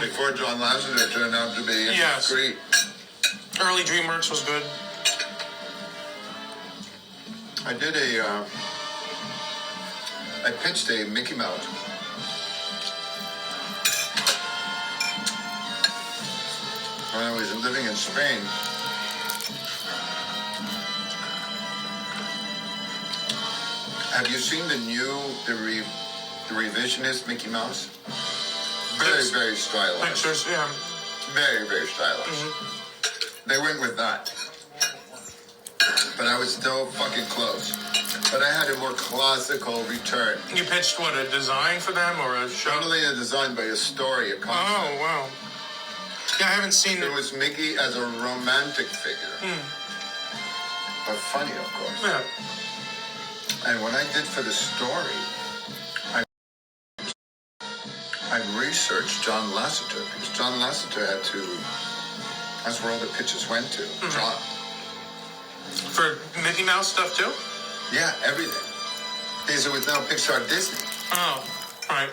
before John Lasseter turned out to be indiscreet. Early DreamWorks was good. I pitched a Mickey Mouse. When I was living in Spain. Have you seen the revisionist Mickey Mouse? Very, very stylized. Pictures, yeah. Very, very stylized. They went with that. But I was still fucking close. But I had a more classical return. You pitched, what, a design for them or a show? Not only a design, but a story, a concept. Oh, wow. Yeah, I haven't seen it. It was Mickey as a romantic figure. But funny, of course. Yeah. And what I did for the story, I researched John Lasseter, because John Lasseter had to, that's where all the pitches went to. John. For Mickey Mouse stuff, too? Yeah, everything. Because it was now Pixar Disney. Oh, right.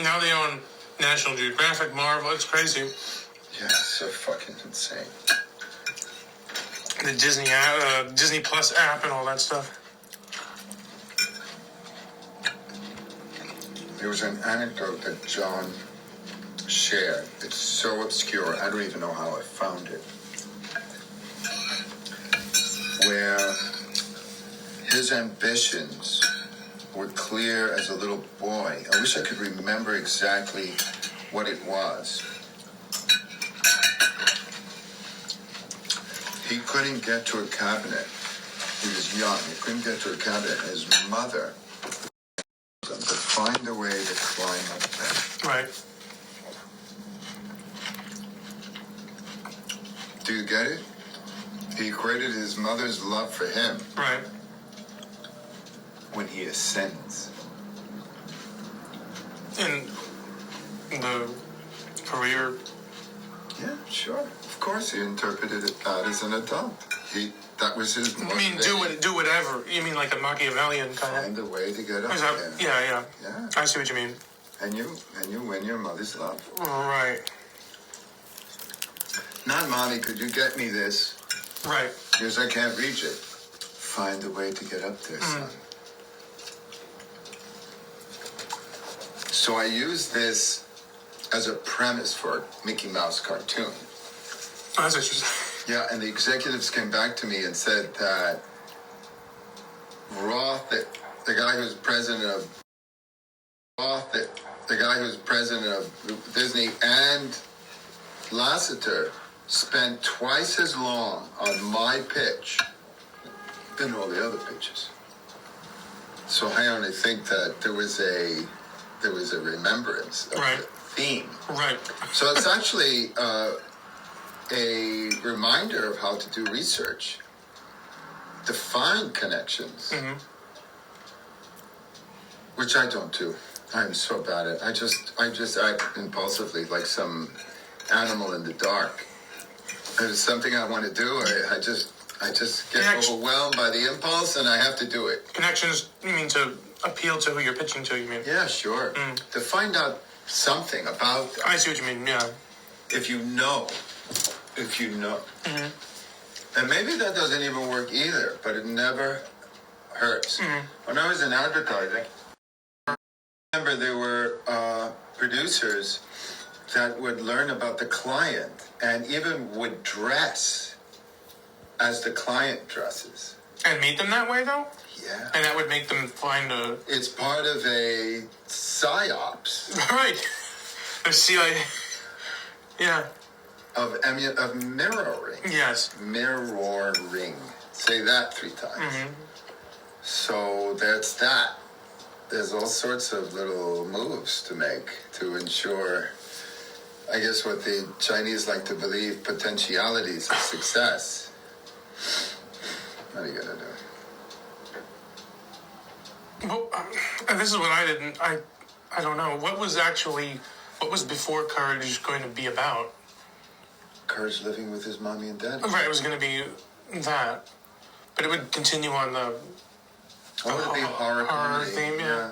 Now they own National Geographic, Marvel. It's crazy. Yeah, so fucking insane. The Disney Plus app and all that stuff. There was an anecdote that John shared. It's so obscure, I don't even know how I found it. Where his ambitions were clear as a little boy. I wish I could remember exactly what it was. He couldn't get to a cabinet. He was young. He couldn't get to a cabinet. His mother to find a way to climb up there. Right. Do you get it? He equated his mother's love for him. Right. When he ascends. In the career. Yeah, sure. Of course, he interpreted that as an adult. That was his motivation. I mean, do whatever. You mean like a Machiavellian kind of? Find a way to get up there. Yeah. Yeah. I see what you mean. And you win your mother's love. Right. Not, Mommy, could you get me this? Right. Because I can't reach it. Find a way to get up there, son. So I use this as a premise for a Mickey Mouse cartoon. Oh, that's interesting. Yeah, and the executives came back to me and said that Roth, the guy who's president of Disney, and Lasseter spent twice as long on my pitch than all the other pitches. So I only think that there was a remembrance of the theme. Right. So it's actually a reminder of how to do research, to find connections, which I don't do. I'm so bad at it. I just act impulsively like some animal in the dark. If there's something I want to do, I just get overwhelmed by the impulse and I have to do it. Connections, you mean to appeal to who you're pitching to, you mean? Yeah, sure. To find out something about them. I see what you mean, yeah. If you know. And maybe that doesn't even work either, but it never hurts. When I was in advertising, I remember there were producers that would learn about the client and even would dress as the client dresses. And meet them that way, though? Yeah. And that would make them find a... It's part of a psyops. Right. A CIA. Yeah. Of mirroring. Yes. Mirroring. Say that 3 times. So that's that. There's all sorts of little moves to make to ensure, I guess, what the Chinese like to believe, potentialities of success. What are you going to do? Well, this is what I don't know. What was before Courage going to be about? Courage living with his mommy and daddy. Right, it was going to be that. But it would continue on the would it be horror theme, yeah.